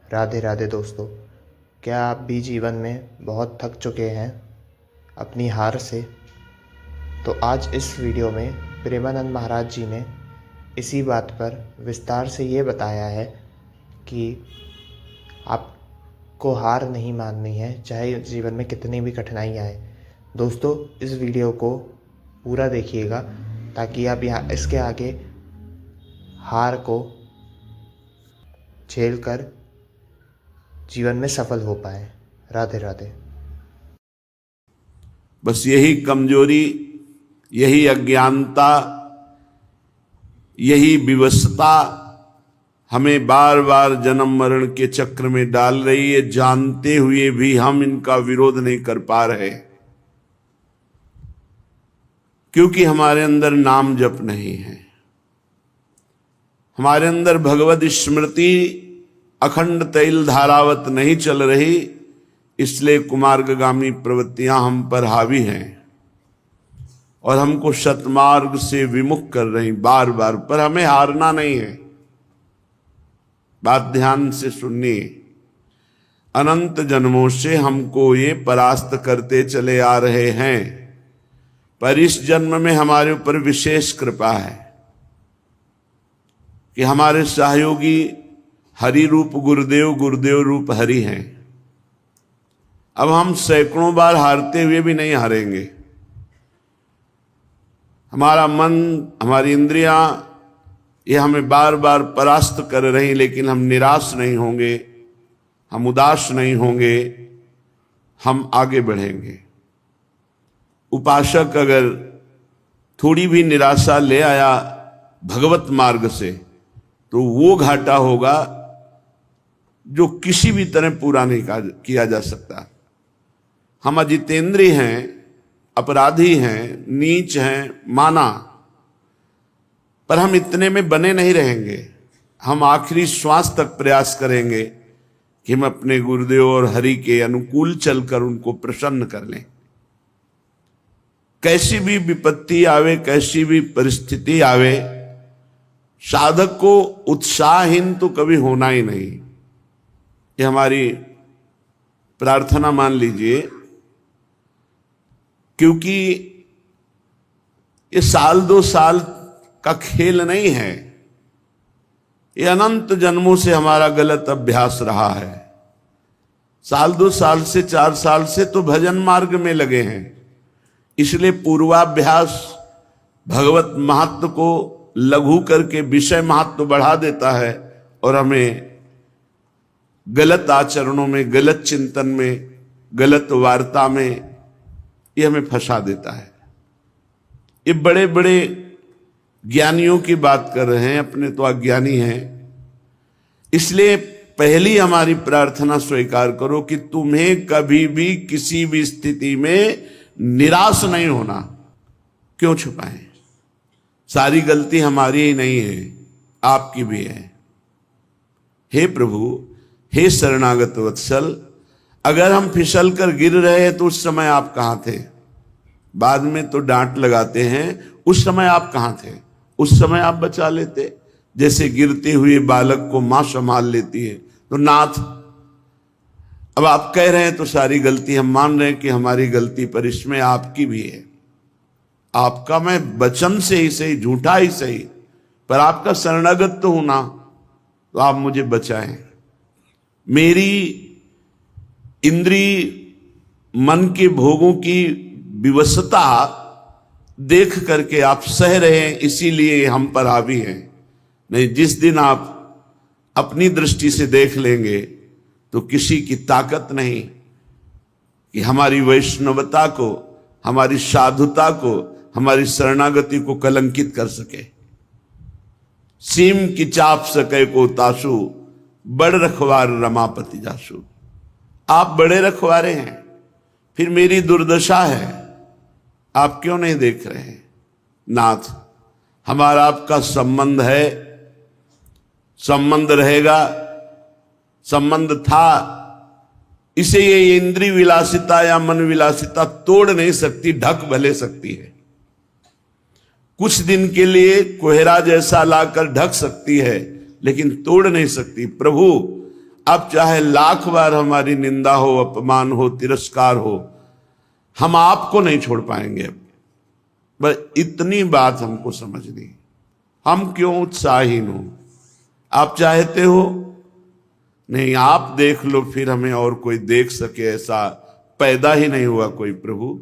राधे राधे दोस्तों। क्या आप भी जीवन में बहुत थक चुके हैं अपनी हार से? तो आज इस वीडियो में प्रेमानंद महाराज जी ने इसी बात पर विस्तार से ये बताया है कि आपको हार नहीं माननी है, चाहे जीवन में कितनी भी कठिनाई आए। दोस्तों, इस वीडियो को पूरा देखिएगा ताकि आप यहाँ इसके आगे हार को झेल कर जीवन में सफल हो पाए। राधे राधे। बस यही कमजोरी, यही अज्ञानता, यही विवशता हमें बार बार जन्म मरण के चक्र में डाल रही है। जानते हुए भी हम इनका विरोध नहीं कर पा रहे, क्योंकि हमारे अंदर नाम जप नहीं है, हमारे अंदर भगवत स्मृति अखंड तैल धारावत नहीं चल रही। इसलिए कुमार्गगामी प्रवृत्तियां हम पर हावी हैं और हमको सतमार्ग से विमुख कर रही बार बार। पर हमें हारना नहीं है। बात ध्यान से सुनिए। अनंत जन्मों से हमको ये परास्त करते चले आ रहे हैं, पर इस जन्म में हमारे ऊपर विशेष कृपा है कि हमारे सहयोगी हरि रूप गुरुदेव, गुरुदेव रूप हरि हैं। अब हम सैकड़ों बार हारते हुए भी नहीं हारेंगे। हमारा मन, हमारी इंद्रियां ये हमें बार बार परास्त कर रही, लेकिन हम निराश नहीं होंगे, हम उदास नहीं होंगे, हम आगे बढ़ेंगे। उपासक अगर थोड़ी भी निराशा ले आया भगवत मार्ग से, तो वो घाटा होगा जो किसी भी तरह पूरा नहीं किया जा सकता। हम अजितेंद्रिय हैं, अपराधी हैं, नीच हैं, माना, पर हम इतने में बने नहीं रहेंगे। हम आखिरी श्वास तक प्रयास करेंगे कि हम अपने गुरुदेव और हरि के अनुकूल चलकर उनको प्रसन्न कर लें। कैसी भी विपत्ति आवे, कैसी भी परिस्थिति आवे, साधक को उत्साहहीन तो कभी होना ही नहीं। ये हमारी प्रार्थना मान लीजिए, क्योंकि ये साल दो साल का खेल नहीं है। ये अनंत जन्मों से हमारा गलत अभ्यास रहा है। साल दो साल से, 4 साल से तो भजन मार्ग में लगे हैं। इसलिए पूर्वाभ्यास भगवत महत्व को लघु करके विषय महत्व बढ़ा देता है और हमें गलत आचरणों में, गलत चिंतन में, गलत वार्ता में ये हमें फंसा देता है। ये बड़े बड़े ज्ञानियों की बात कर रहे हैं, अपने तो अज्ञानी हैं। इसलिए पहली हमारी प्रार्थना स्वीकार करो कि तुम्हें कभी भी किसी भी स्थिति में निराश नहीं होना। क्यों छुपाएं? सारी गलती हमारी ही नहीं है, आपकी भी है। हे प्रभु, हे शरणागत वत्सल, अगर हम फिसल कर गिर रहे हैं तो उस समय आप कहां थे? बाद में तो डांट लगाते हैं, उस समय आप कहां थे? उस समय आप बचा लेते। जैसे गिरते हुए बालक को मां संभाल लेती है, तो नाथ, अब आप कह रहे हैं तो सारी गलती हम मान रहे हैं कि हमारी गलती, पर इसमें आपकी भी है। आपका मैं वचन से ही सही, झूठा ही सही, पर आपका शरणागत तो हूं ना, तो आप मुझे बचाएं। मेरी इंद्रिय मन के भोगों की विवशता देख करके आप सह रहे हैं, इसीलिए हम पर हावी हैं। नहीं, जिस दिन आप अपनी दृष्टि से देख लेंगे तो किसी की ताकत नहीं कि हमारी वैष्णवता को, हमारी साधुता को, हमारी शरणागति को कलंकित कर सके। सीम की चाप सके को तासु, बड़ रखवार रमापति जासु। आप बड़े रखवारे हैं, फिर मेरी दुर्दशा है, आप क्यों नहीं देख रहे हैं? नाथ, हमारा आपका संबंध है, संबंध रहेगा, संबंध था। इसे ये इंद्रिय विलासिता या मन विलासिता तोड़ नहीं सकती, ढक भले सकती है। कुछ दिन के लिए कोहरा जैसा लाकर ढक सकती है, लेकिन तोड़ नहीं सकती। प्रभु, अब चाहे लाख बार हमारी निंदा हो, अपमान हो, तिरस्कार हो, हम आपको नहीं छोड़ पाएंगे। अब बस इतनी बात हमको समझनी। हम क्यों उत्साहीन हो? आप चाहते हो नहीं, आप देख लो, फिर हमें और कोई देख सके ऐसा पैदा ही नहीं हुआ कोई प्रभु।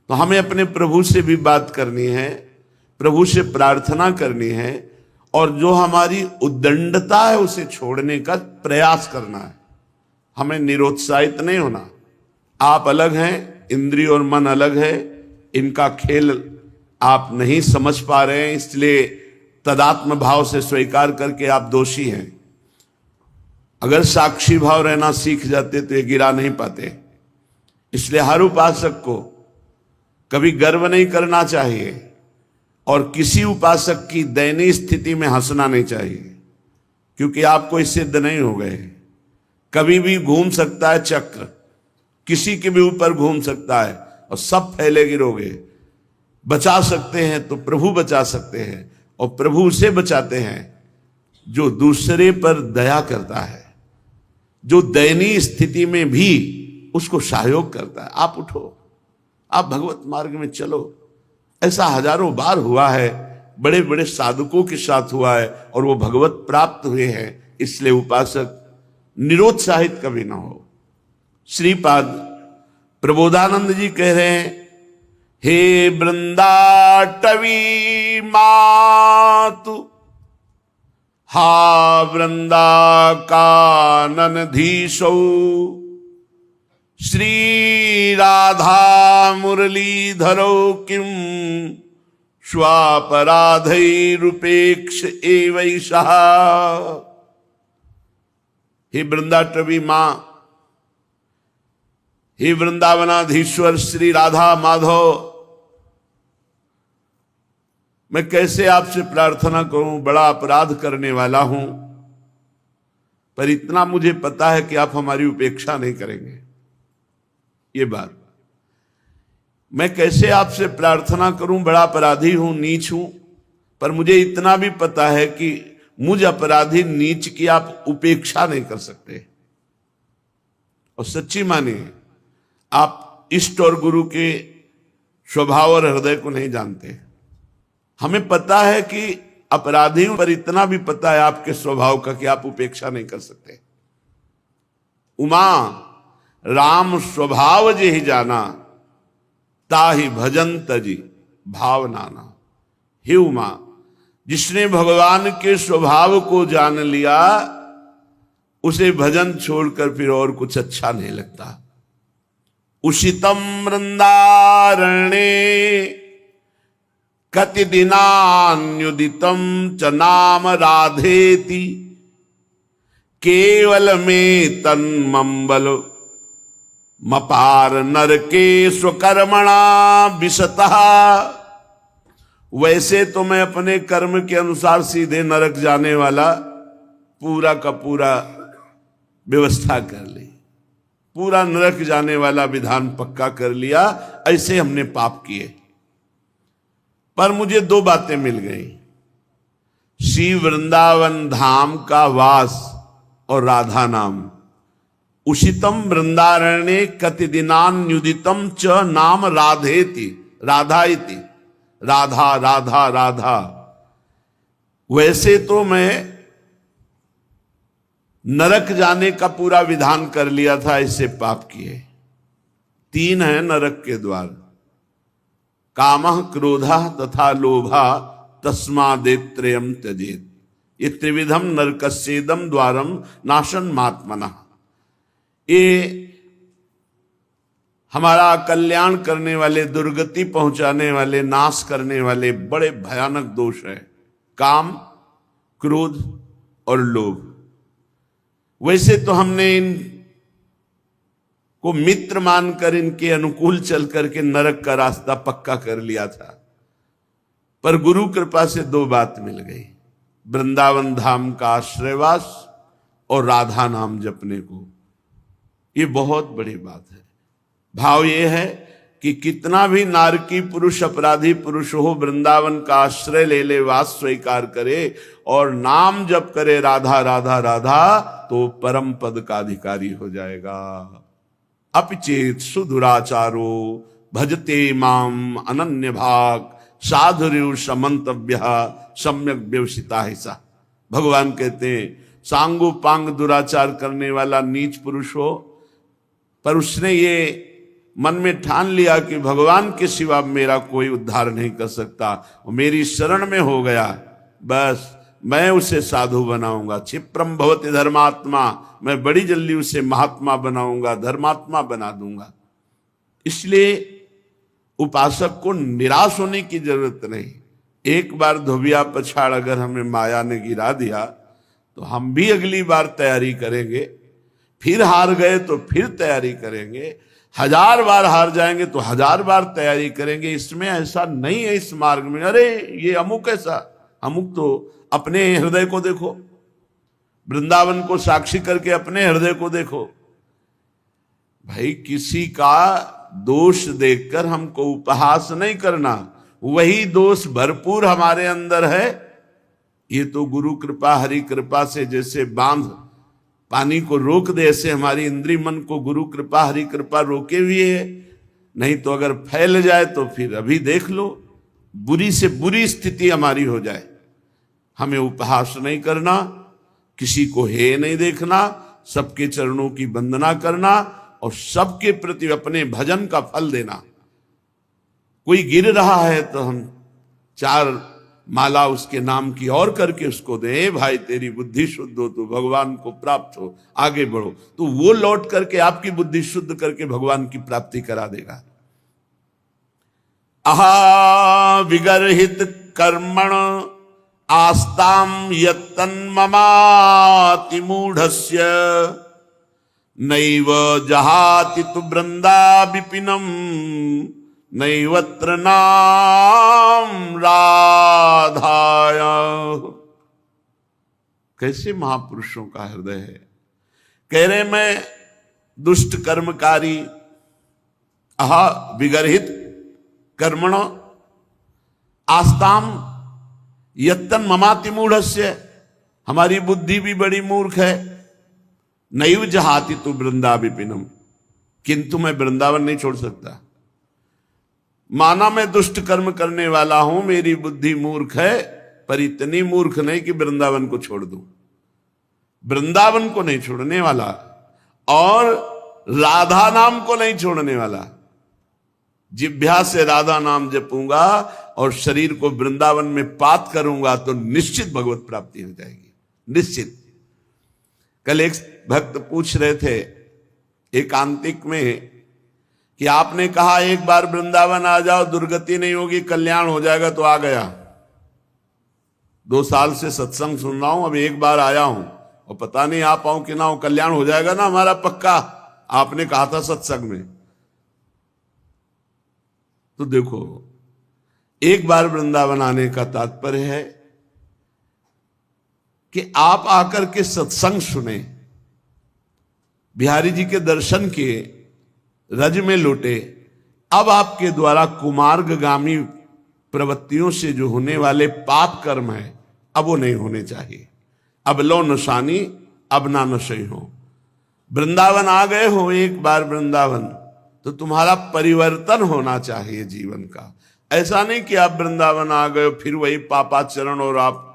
तो हमें अपने प्रभु से भी बात करनी है, प्रभु से प्रार्थना करनी है, और जो हमारी उद्दंडता है उसे छोड़ने का प्रयास करना है। हमें निरुत्साहित नहीं होना। आप अलग हैं, इंद्रिय और मन अलग है, इनका खेल आप नहीं समझ पा रहे हैं, इसलिए तदात्म भाव से स्वीकार करके आप दोषी हैं। अगर साक्षी भाव रहना सीख जाते तो ये गिरा नहीं पाते। इसलिए हर उपासक को कभी गर्व नहीं करना चाहिए और किसी उपासक की दयनीय स्थिति में हंसना नहीं चाहिए, क्योंकि आप कोई सिद्ध नहीं हो गए। कभी भी घूम सकता है चक्र, किसी के भी ऊपर घूम सकता है और सब फैले गिरोगे। बचा सकते हैं तो प्रभु बचा सकते हैं, और प्रभु उसे बचाते हैं जो दूसरे पर दया करता है, जो दयनीय स्थिति में भी उसको सहयोग करता है। आप उठो, आप भगवत मार्ग में चलो। ऐसा हजारों बार हुआ है, बड़े बड़े साधकों के साथ हुआ है और वो भगवत प्राप्त हुए हैं। इसलिए उपासक निरुत्साहित कभी ना हो। श्रीपाद प्रबोधानंद जी कह रहे हैं, हे वृंदाटवी मातु, हा वृंदा काननधीशौ, श्री राधा मुरलीधरौ किम स्वापराधैरुपेक्ष एवैषः। हे वृंदाटवी मां, हे वृंदावनाधीश्वर श्री राधा माधव, मैं कैसे आपसे प्रार्थना करूं? बड़ा अपराध करने वाला हूं, पर इतना मुझे पता है कि आप हमारी उपेक्षा नहीं करेंगे। ये बात मैं कैसे आपसे प्रार्थना करूं? बड़ा अपराधी हूं, नीच हूं, पर मुझे इतना भी पता है कि मुझ अपराधी नीच की आप उपेक्षा नहीं कर सकते। और सच्ची मानिए, आप इष्ट और गुरु के स्वभाव और हृदय को नहीं जानते। हमें पता है कि अपराधी हूं, पर इतना भी पता है आपके स्वभाव का कि आप उपेक्षा नहीं कर सकते। उमा राम स्वभाव जे ही जाना, ताहि भजंत जी भाव नाना। हे उमा, जिसने भगवान के स्वभाव को जान लिया, उसे भजन छोड़कर फिर और कुछ अच्छा नहीं लगता। उषितम वृंदारण्ये कति दिनान्युदितम च नाम राधेति, केवल में तन्मंबल मपार नरके स्वकर्मणा विशतः। वैसे तो मैं अपने कर्म के अनुसार सीधे नरक जाने वाला पूरा का पूरा व्यवस्था कर ली, पूरा नरक जाने वाला विधान पक्का कर लिया। ऐसे हमने पाप किए, पर मुझे दो बातें मिल गई, श्री वृंदावन धाम का वास और राधा नाम। उषितम वृंदारण्ये कति दिनान्युदितम च नाम राधेति, राधा इति, राधा राधा राधा। वैसे तो मैं नरक जाने का पूरा विधान कर लिया था, इससे पाप किए। 3 है नरक के द्वार, कामः क्रोधः तथा लोभः तस्मादेत्रयम् त्यजेत्। ये त्रिविधम नरकस्येदम द्वारम नाशन मात्मनः। ये हमारा कल्याण करने वाले, दुर्गति पहुंचाने वाले, नाश करने वाले बड़े भयानक दोष है, काम, क्रोध और लोभ। वैसे तो हमने इन को मित्र मानकर इनके अनुकूल चल करके नरक का रास्ता पक्का कर लिया था, पर गुरु कृपा से 2 बात मिल गई, वृंदावन धाम का आश्रयवास और राधा नाम जपने को। ये बहुत बड़ी बात है। भाव ये है कि कितना भी नारकी पुरुष अपराधी पुरुष हो, वृंदावन का आश्रय ले ले, वास स्वीकार करे और नाम जप करे राधा राधा राधा, तो परम पद का अधिकारी हो जाएगा। अपिचेत सुदुराचारो भजते माम अनन्य भाग साधुर्यु समंतव्य सम्यक व्यवसिता है सा। भगवान कहते हैं सांगो पांग दुराचार करने वाला नीच पुरुष हो, पर उसने ये मन में ठान लिया कि भगवान के सिवा मेरा कोई उद्धार नहीं कर सकता, वो मेरी शरण में हो गया, बस मैं उसे साधु बनाऊंगा। क्षिप्रम भवति धर्मात्मा, मैं बड़ी जल्दी उसे महात्मा बनाऊंगा, धर्मात्मा बना दूंगा। इसलिए उपासक को निराश होने की जरूरत नहीं। एक बार धोबिया पछाड़ अगर हमें माया ने गिरा दिया तो हम भी अगली बार तैयारी करेंगे, फिर हार गए तो फिर तैयारी करेंगे, 1000 बार हार जाएंगे तो 1000 बार तैयारी करेंगे। इसमें ऐसा नहीं है इस मार्ग में, अरे ये अमुक ऐसा, अमुक तो अपने हृदय को देखो, वृंदावन को साक्षी करके अपने हृदय को देखो। भाई किसी का दोष देखकर हमको उपहास नहीं करना, वही दोष भरपूर हमारे अंदर है। ये तो गुरु कृपा हरि कृपा से जैसे बांध पानी को रोक दे, ऐसे हमारी इंद्रिय मन को गुरु कृपा हरि कृपा रोके हुए है। नहीं तो अगर फैल जाए तो फिर अभी देख लो, बुरी से बुरी स्थिति हमारी हो जाए। हमें उपहास नहीं करना, किसी को हे नहीं देखना, सबके चरणों की वंदना करना और सबके प्रति अपने भजन का फल देना। कोई गिर रहा है तो हम 4 माला उसके नाम की और करके उसको दे, भाई तेरी बुद्धि शुद्ध हो तो भगवान को प्राप्त हो, आगे बढ़ो, तो वो लौट करके आपकी बुद्धि शुद्ध करके भगवान की प्राप्ति करा देगा। अहा विगर्हित कर्मण आस्ताम यत्तन्ममाति मूढ़स्य नैव जहाति तु वृंदा विपिनम नैवत्र नाम राधाया। कैसे महापुरुषों का हृदय है। कह रहे मैं दुष्ट कर्मकारी, अहा विगर्हित कर्मण आस्ताम यत्तन ममाति मूढ़स्य, हमारी बुद्धि भी बड़ी मूर्ख है। नैव जहाति तु वृंदा विपिनम, किंतु मैं वृंदावन नहीं छोड़ सकता। माना मैं दुष्ट कर्म करने वाला हूं, मेरी बुद्धि मूर्ख है, पर इतनी मूर्ख नहीं कि वृंदावन को छोड़ दूं। वृंदावन को नहीं छोड़ने वाला और राधा नाम को नहीं छोड़ने वाला। जिह्वा से राधा नाम जपूंगा और शरीर को वृंदावन में पात करूंगा तो निश्चित भगवत प्राप्ति हो जाएगी, निश्चित। कल एक भक्त पूछ रहे थे एकांतिक में कि आपने कहा एक बार वृंदावन आ जाओ, दुर्गति नहीं होगी, कल्याण हो जाएगा, तो आ गया। 2 साल से सत्संग सुन रहा हूं, अब एक बार आया हूं और पता नहीं आ पाऊं कि ना हो, कल्याण हो जाएगा ना हमारा पक्का, आपने कहा था सत्संग में। तो देखो, एक बार वृंदावन आने का तात्पर्य है कि आप आकर के सत्संग सुने, बिहारी जी के दर्शन किए, रज में लौटे। अब आपके द्वारा कुमार्गगामी प्रवृत्तियों से जो होने वाले पाप कर्म है, अब वो नहीं होने चाहिए। अब लो नशानी अब ना नशे हो। वृंदावन आ गए हो एक बार वृंदावन, तो तुम्हारा परिवर्तन होना चाहिए जीवन का। ऐसा नहीं कि आप वृंदावन आ गए फिर वही पापाचरण और आप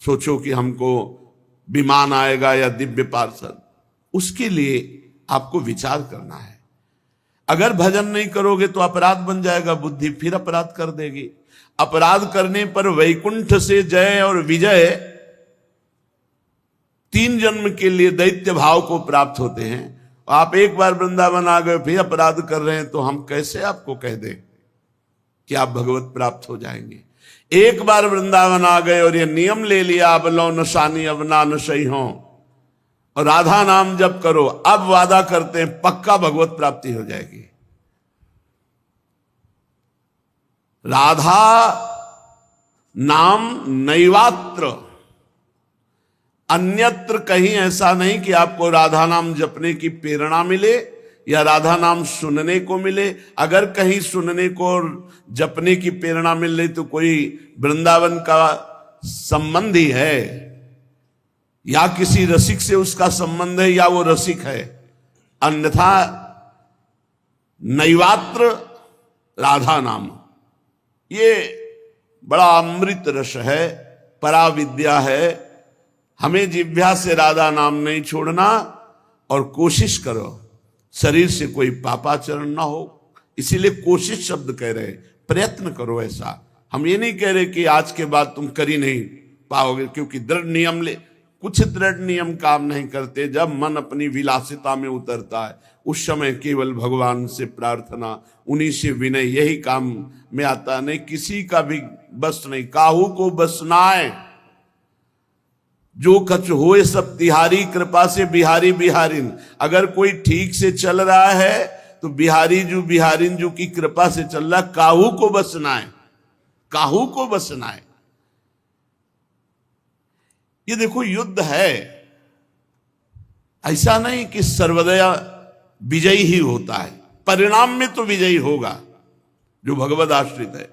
सोचो कि हमको विमान आएगा या दिव्य पार्षद। उसके लिए आपको विचार करना है। अगर भजन नहीं करोगे तो अपराध बन जाएगा, बुद्धि फिर अपराध कर देगी। अपराध करने पर वैकुंठ से जय और विजय 3 जन्म के लिए दैत्य भाव को प्राप्त होते हैं। आप एक बार वृंदावन आ गए फिर अपराध कर रहे हैं, तो हम कैसे आपको कह दें कि आप भगवत प्राप्त हो जाएंगे। एक बार वृंदावन आ गए और ये नियम ले लिया, अब लो नशानी अब ना नशई हो और राधा नाम जप करो, अब वादा करते हैं पक्का भगवत प्राप्ति हो जाएगी। राधा नाम नैवात्र, अन्यत्र कहीं ऐसा नहीं कि आपको राधा नाम जपने की प्रेरणा मिले या राधा नाम सुनने को मिले। अगर कहीं सुनने को और जपने की प्रेरणा मिल रही तो कोई वृंदावन का संबंधी है, या किसी रसिक से उसका संबंध है, या वो रसिक है, अन्यथा नैवात्र राधा नाम। ये बड़ा अमृत रस है, पराविद्या है। हमें जिह्वा से राधा नाम नहीं छोड़ना, और कोशिश करो शरीर से कोई पापाचरण ना हो। इसीलिए कोशिश शब्द कह रहे, प्रयत्न करो। ऐसा हम ये नहीं कह रहे कि आज के बाद तुम कर ही नहीं पाओगे, क्योंकि दृढ़ नियम ले, कुछ दृढ़ नियम काम नहीं करते। जब मन अपनी विलासिता में उतरता है उस समय केवल भगवान से प्रार्थना, उन्हीं से विनय, यही काम में आता। नहीं किसी का भी बस नहीं, काहू को बस नाय, जो कछ होए सब तिहारी, कृपा से बिहारी बिहारिन। अगर कोई ठीक से चल रहा है तो बिहारी जो बिहारिन जो की कृपा से चल रहा, काहू को बसना है, काहू को बसना है। ये देखो युद्ध है, ऐसा नहीं कि सर्वदया विजयी ही होता है। परिणाम में तो विजयी होगा जो भगवद आश्रित है,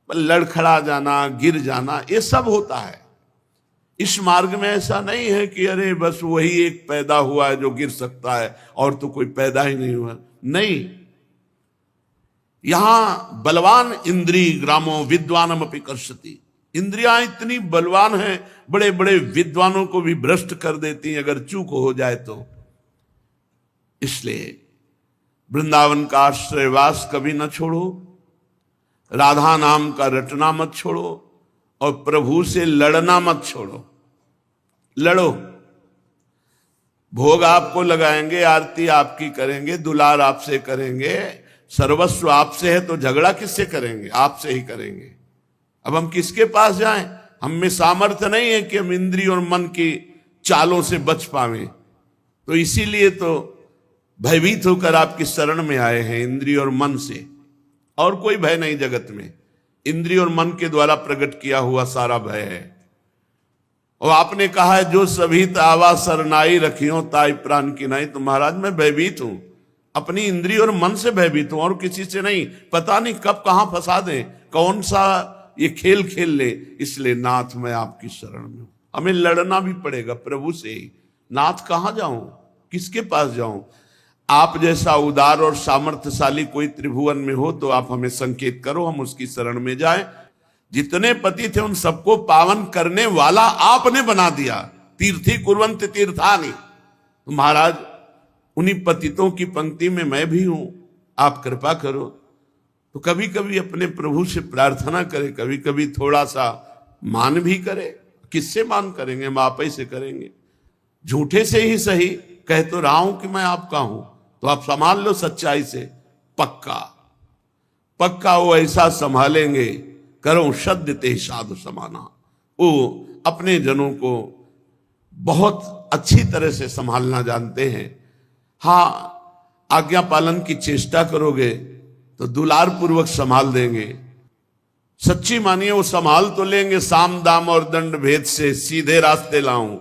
पर लड़खड़ा जाना, गिर जाना, ये सब होता है। इस मार्ग में ऐसा नहीं है कि अरे बस वही एक पैदा हुआ है जो गिर सकता है और तो कोई पैदा ही नहीं हुआ। नहीं, यहां बलवान इंद्री ग्रामो विद्वानम अपि कर्षति। इंद्रियां इतनी बलवान हैं, बड़े बड़े विद्वानों को भी भ्रष्ट कर देती हैं अगर चूक हो जाए तो। इसलिए वृंदावन का आश्रयवास कभी न छोड़ो, राधा नाम का रटना मत छोड़ो, और प्रभु से लड़ना मत छोड़ो। लड़ो, भोग आपको लगाएंगे, आरती आपकी करेंगे, दुलार आपसे करेंगे, सर्वस्व आपसे है, तो झगड़ा किससे करेंगे? आपसे ही करेंगे। अब हम किसके पास जाएं? हम में सामर्थ्य नहीं है कि हम इंद्रिय और मन की चालों से बच पावें। तो इसीलिए तो भयभीत होकर आपकी शरण में आए हैं, इंद्रिय और मन से। और कोई भय नहीं जगत में, इंद्रिय और मन के द्वारा प्रकट किया हुआ सारा भय है। और आपने कहा है जो सभी तावा सरनाई रखियो ताई प्राण की नाई। तो महाराज मैं भयभीत हूं, अपनी इंद्रिय और मन से भयभीत हूं, और किसी से नहीं। पता नहीं कब कहां फंसा दें, कौन सा ये खेल खेल ले। इसलिए नाथ मैं आपकी शरण में हूं। हमें लड़ना भी पड़ेगा प्रभु से ही। नाथ कहां जाऊं, किसके पास जाऊं? आप जैसा उदार और सामर्थ्यशाली कोई त्रिभुवन में हो तो आप हमें संकेत करो, हम उसकी शरण में जाएं। जितने पति थे उन सबको पावन करने वाला आपने बना दिया। तीर्थी कुर्वन्त तीर्थानि। तो महाराज उन्हीं पतितों की पंक्ति में मैं भी हूं, आप कृपा करो। तो कभी कभी अपने प्रभु से प्रार्थना करें, कभी कभी थोड़ा सा मान भी करें। किससे मान करेंगे? हम आप ही से करेंगे। झूठे से ही सही, कह तो रहा हूं कि मैं आपका हूं, तो आप संभाल लो सच्चाई से। पक्का पक्का वो ऐसा संभालेंगे, करो सद्य ते साधु समाना। वो अपने जनों को बहुत अच्छी तरह से संभालना जानते हैं। हाँ, आज्ञा पालन की चेष्टा करोगे तो दुलार पूर्वक संभाल देंगे। सच्ची मानिए वो संभाल तो लेंगे। साम दाम और दंड भेद से सीधे रास्ते लाऊं,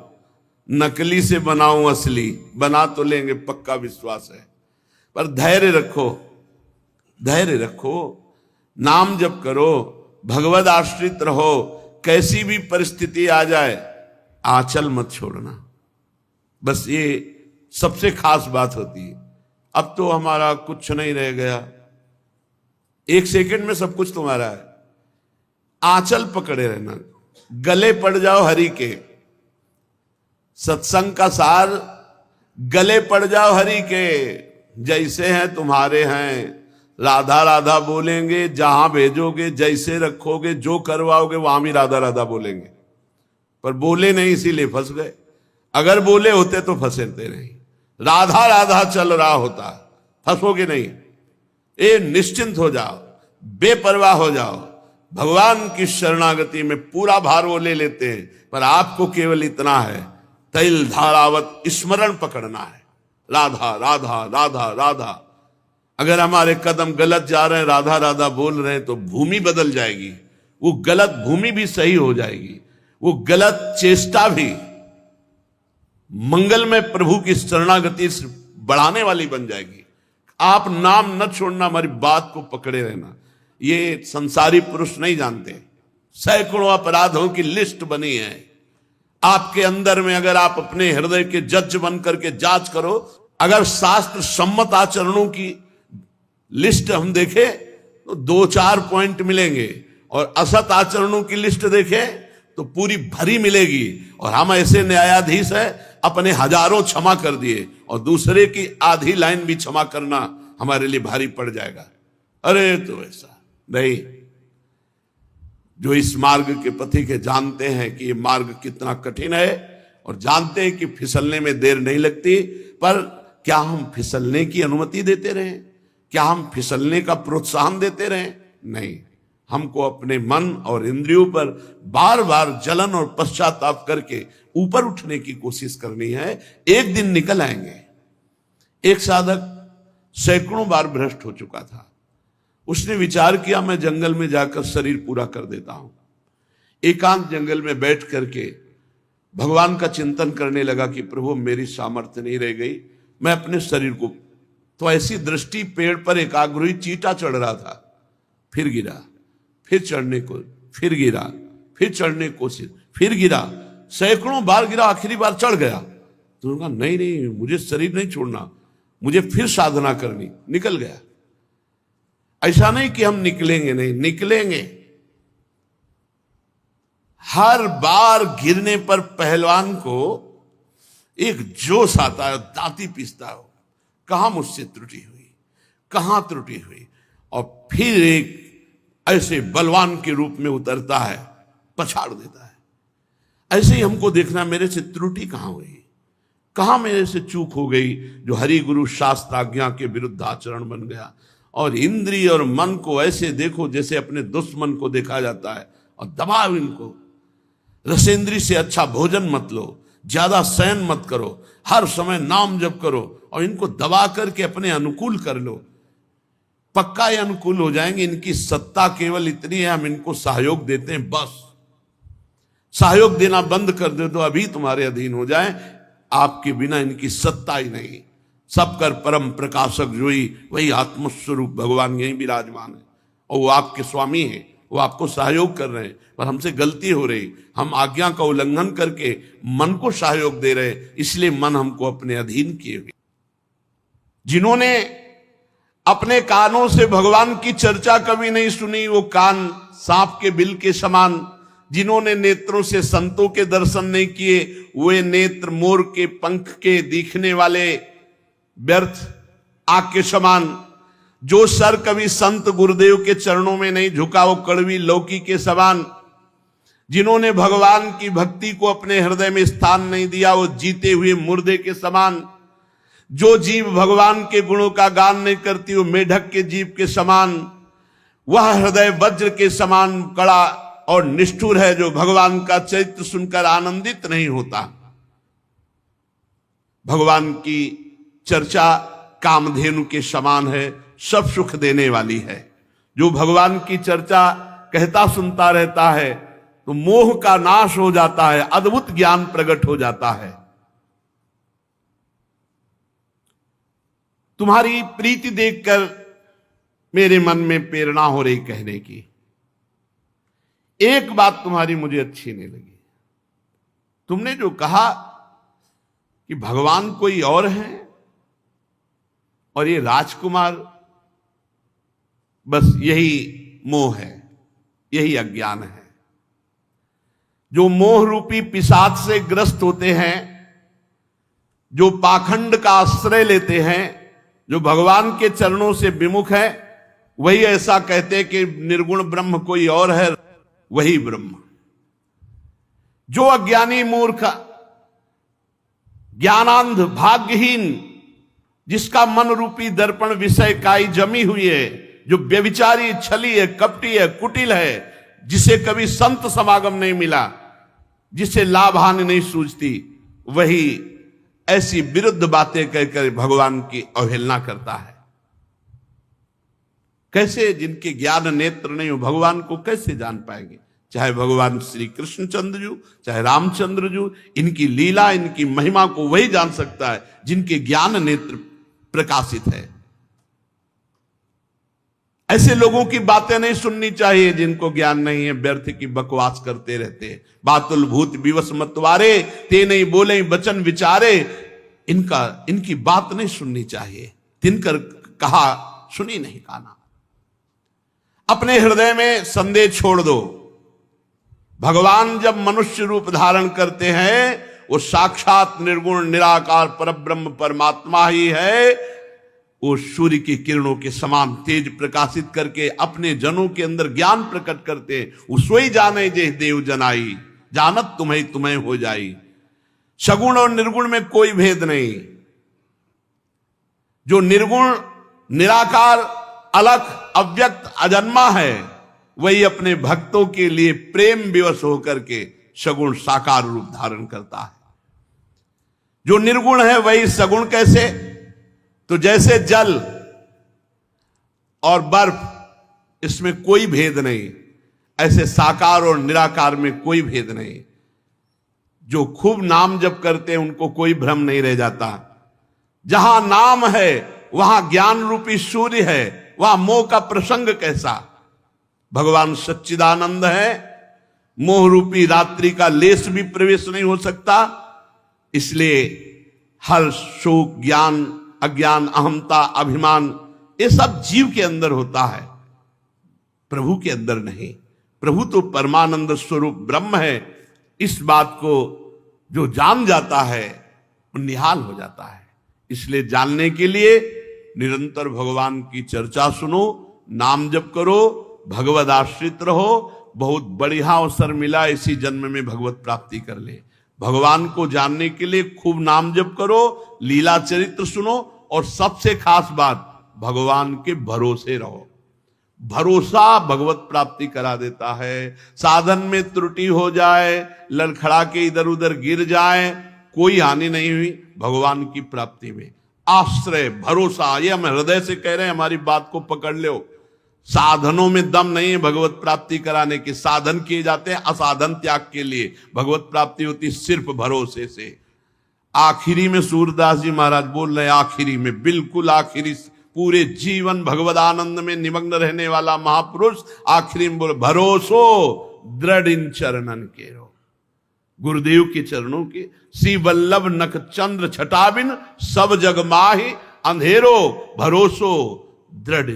नकली से बनाऊं असली, बना तो लेंगे, पक्का विश्वास है। पर धैर्य रखो, धैर्य रखो, नाम जप करो, भगवद आश्रित रहो। कैसी भी परिस्थिति आ जाए आंचल मत छोड़ना। बस ये सबसे खास बात होती है। अब तो हमारा कुछ नहीं रह गया, एक सेकंड में सब कुछ तुम्हारा है। आंचल पकड़े रहना, गले पड़ जाओ हरि के। सत्संग का सार, गले पड़ जाओ हरि के। जैसे हैं तुम्हारे हैं, राधा राधा बोलेंगे, जहां भेजोगे, जैसे रखोगे, जो करवाओगे वहां भी राधा राधा बोलेंगे। पर बोले नहीं इसीलिए फंस गए, अगर बोले होते तो फंसते नहीं। राधा राधा चल रहा होता, फंसोगे नहीं। ये निश्चिंत हो जाओ, बेपरवाह हो जाओ। भगवान की शरणागति में पूरा भार वो ले लेते हैं, पर आपको केवल इतना है, तैल धारावत स्मरण पकड़ना है। राधा राधा राधा राधा। अगर हमारे कदम गलत जा रहे हैं, राधा राधा बोल रहे हैं, तो भूमि बदल जाएगी। वो गलत भूमि भी सही हो जाएगी, वो गलत चेष्टा भी मंगल में प्रभु की शरणागति बढ़ाने वाली बन जाएगी। आप नाम न छोड़ना, हमारी बात को पकड़े रहना। ये संसारी पुरुष नहीं जानते। सैकड़ों अपराधों की लिस्ट बनी है आपके अंदर में। अगर आप अपने हृदय के जज बन करके जांच करो, अगर शास्त्र सम्मत आचरणों की लिस्ट हम देखें तो 2-4 पॉइंट मिलेंगे, और असत आचरणों की लिस्ट देखें तो पूरी भरी मिलेगी। और हम ऐसे न्यायाधीश हैं, अपने हजारों क्षमा कर दिए और दूसरे की आधी लाइन भी क्षमा करना हमारे लिए भारी पड़ जाएगा। अरे तो ऐसा नहीं। जो इस मार्ग के पथिक के जानते हैं कि ये मार्ग कितना कठिन है, और जानते हैं कि फिसलने में देर नहीं लगती, पर क्या हम फिसलने की अनुमति देते रहें? क्या हम फिसलने का प्रोत्साहन देते रहें? नहीं, हमको अपने मन और इंद्रियों पर बार बार जलन और पश्चाताप करके ऊपर उठने की कोशिश करनी है। एक दिन निकल आएंगे। एक साधक सैकड़ों बार भ्रष्ट हो चुका था। उसने विचार किया, मैं जंगल में जाकर शरीर पूरा कर देता हूं। एकांत जंगल में बैठ करके भगवान का चिंतन करने लगा कि प्रभु मेरी सामर्थ्य नहीं रह गई, मैं अपने शरीर को। तो ऐसी दृष्टि, पेड़ पर एकाग्र चींटा चढ़ रहा था, फिर गिरा, फिर चढ़ने को, फिर गिरा, फिर चढ़ने की कोशिश, फिर गिरा, सैकड़ों बार गिरा, आखिरी बार चढ़ गया। तो उन्होंने कहा नहीं नहीं, मुझे शरीर नहीं छोड़ना, मुझे फिर साधना करनी। निकल गया। ऐसा नहीं कि हम निकलेंगे नहीं, निकलेंगे। हर बार गिरने पर पहलवान को एक जोश आता है, दांती पीसता हो, कहां मुझसे त्रुटि हुई, कहां त्रुटि हुई, और फिर एक ऐसे बलवान के रूप में उतरता है, पछाड़ देता है। ऐसे ही हमको देखना, मेरे से त्रुटि कहां हुई, कहां मेरे से चूक हो गई, जो हरि गुरु शास्त्र आज्ञा के विरुद्ध आचरण बन गया। और इंद्रिय और मन को ऐसे देखो जैसे अपने दुश्मन को देखा जाता है, और दबाओ इनको। रसेंद्री से अच्छा भोजन मत लो, ज्यादा शयन मत करो, हर समय नाम जप करो, और इनको दबा करके अपने अनुकूल कर लो। पक्का ये अनुकूल हो जाएंगे। इनकी सत्ता केवल इतनी है, हम इनको सहयोग देते हैं, बस। सहयोग देना बंद कर दे तो अभी तुम्हारे अधीन हो जाए। आपके बिना इनकी सत्ता ही नहीं। सबकर परम प्रकाशक जो ही, वही आत्मस्वरूप भगवान यही विराजमान है, और वो आपके स्वामी हैं, वो आपको सहयोग कर रहे हैं। पर हमसे गलती हो रही, हम आज्ञा का उल्लंघन करके मन को सहयोग दे रहे, इसलिए मन हमको अपने अधीन किए हुए। जिन्होंने अपने कानों से भगवान की चर्चा कभी नहीं सुनी, वो कान सांप के बिल के समान। जिन्होंने नेत्रों से संतों के दर्शन नहीं किए, वे नेत्र मोर के पंख के दिखने वाले व्यर्थ आग के समान। जो सर कभी संत गुरुदेव के चरणों में नहीं झुका, वो कड़वी लौकी के समान। जिन्होंने भगवान की भक्ति को अपने हृदय में स्थान नहीं दिया, वो जीते हुए मुर्दे के समान। जो जीव भगवान के गुणों का गान नहीं करती, वो मेढक के जीव के समान। वह हृदय वज्र के समान कड़ा और निष्ठुर है, जो भगवान का चरित्र सुनकर आनंदित नहीं होता। भगवान की चर्चा कामधेनु के समान है, सब सुख देने वाली है। जो भगवान की चर्चा कहता सुनता रहता है, तो मोह का नाश हो जाता है, अद्भुत ज्ञान प्रकट हो जाता है। तुम्हारी प्रीति देखकर मेरे मन में प्रेरणा हो रही कहने की। एक बात तुम्हारी मुझे अच्छी नहीं लगी। तुमने जो कहा कि भगवान कोई और है और ये राजकुमार, बस यही मोह है, यही अज्ञान है। जो मोह रूपी पिशाच से ग्रस्त होते हैं, जो पाखंड का आश्रय लेते हैं, जो भगवान के चरणों से विमुख है, वही ऐसा कहते कि निर्गुण ब्रह्म कोई और है, वही ब्रह्म। जो अज्ञानी मूर्ख ज्ञानांध भाग्यहीन, जिसका मन रूपी दर्पण विषय काई जमी हुई है, जो व्यभिचारी छली है, कपटी है, कुटिल है, जिसे कभी संत समागम नहीं मिला, जिसे लाभ हानि नहीं सूझती, वही ऐसी विरुद्ध बातें कहकर भगवान की अवहेलना करता है। कैसे जिनके ज्ञान नेत्र नहीं हो, भगवान को कैसे जान पाएंगे? चाहे भगवान श्री कृष्णचंद्र जी, चाहे रामचंद्र जी, इनकी लीला, इनकी महिमा को वही जान सकता है जिनके ज्ञान नेत्र प्रकाशित है। ऐसे लोगों की बातें नहीं सुननी चाहिए जिनको ज्ञान नहीं है, व्यर्थ की बकवास करते रहते हैं। बातुल भूत विवश मतवारे, ते नहीं बोले बचन विचारे। इनकी बात नहीं सुननी चाहिए। तिनकर कहा सुनी नहीं काना। अपने हृदय में संदेह छोड़ दो। भगवान जब मनुष्य रूप धारण करते हैं वो साक्षात निर्गुण निराकार परब्रह्म परमात्मा ही है। वो सूर्य की किरणों के समान तेज प्रकाशित करके अपने जनों के अंदर ज्ञान प्रकट करते हैं। वो सोई जाने जे देव जनाई, जानत तुम्हें तुम्हें हो जाई। सगुण और निर्गुण में कोई भेद नहीं। जो निर्गुण निराकार अलख अव्यक्त अजन्मा है वही अपने भक्तों के लिए प्रेम विवश होकर के सगुण साकार रूप धारण करता है। जो निर्गुण है वही सगुण कैसे? तो जैसे जल और बर्फ इसमें कोई भेद नहीं, ऐसे साकार और निराकार में कोई भेद नहीं। जो खूब नाम जप करते हैं उनको कोई भ्रम नहीं रह जाता। जहां नाम है वहां ज्ञान रूपी सूर्य है, वहां मोह का प्रसंग कैसा? भगवान सच्चिदानंद है, मोह रूपी रात्रि का लेस भी प्रवेश नहीं हो सकता। इसलिए हर शोक ज्ञान अज्ञान अहमता अभिमान ये सब जीव के अंदर होता है, प्रभु के अंदर नहीं। प्रभु तो परमानंद स्वरूप ब्रह्म है। इस बात को जो जान जाता है वो निहाल हो जाता है। इसलिए जानने के लिए निरंतर भगवान की चर्चा सुनो, नाम जप करो, भगवद आश्रित रहो। बहुत बढ़िया अवसर मिला, इसी जन्म में भगवत प्राप्ति कर ले। भगवान को जानने के लिए खूब नाम जप करो, लीला चरित्र सुनो और सबसे खास बात भगवान के भरोसे रहो। भरोसा भगवत प्राप्ति करा देता है। साधन में त्रुटि हो जाए, लड़खड़ा के इधर उधर गिर जाए, कोई हानि नहीं हुई भगवान की प्राप्ति में। आश्रय भरोसा, ये हम हृदय से कह रहे हैं, हमारी बात को पकड़ लो। साधनों में दम नहीं है भगवत प्राप्ति कराने के। साधन किए जाते हैं असाधन त्याग के लिए, भगवत प्राप्ति होती सिर्फ भरोसे से। आखिरी में सूरदास जी महाराज बोल रहे, आखिरी में, बिल्कुल आखिरी, पूरे जीवन भगवद आनंद में निमग्न रहने वाला महापुरुष आखिरी में बोले भरोसो दृढ़ इन चरणन के रो। गुरुदेव के चरणों के श्री वल्लभ नख चंद्र छटाबिन सब जग माहि अंधेरो भरोसो दृढ़।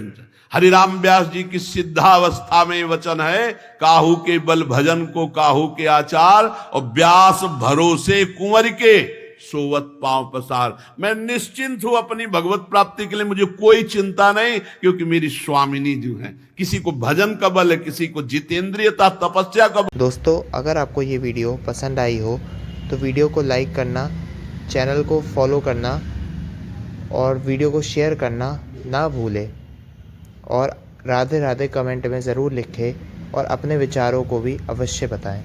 हरिराम व्यास जी की सिद्धावस्था में वचन है, काहू के बल भजन को काहू के आचार, और व्यास भरोसे कुंवर के सोवत पांव पसार। मैं निश्चिंत हूं अपनी भगवत प्राप्ति के लिए, मुझे कोई चिंता नहीं, क्योंकि मेरी स्वामिनी जो है, किसी को भजन का बल है, किसी को जितेंद्रियता तपस्या का बल। दोस्तों, अगर आपको ये वीडियो पसंद आई हो तो वीडियो को लाइक करना, चैनल को फॉलो करना और वीडियो को शेयर करना ना भूलें। और राधे राधे कमेंट में ज़रूर लिखें और अपने विचारों को भी अवश्य बताएं।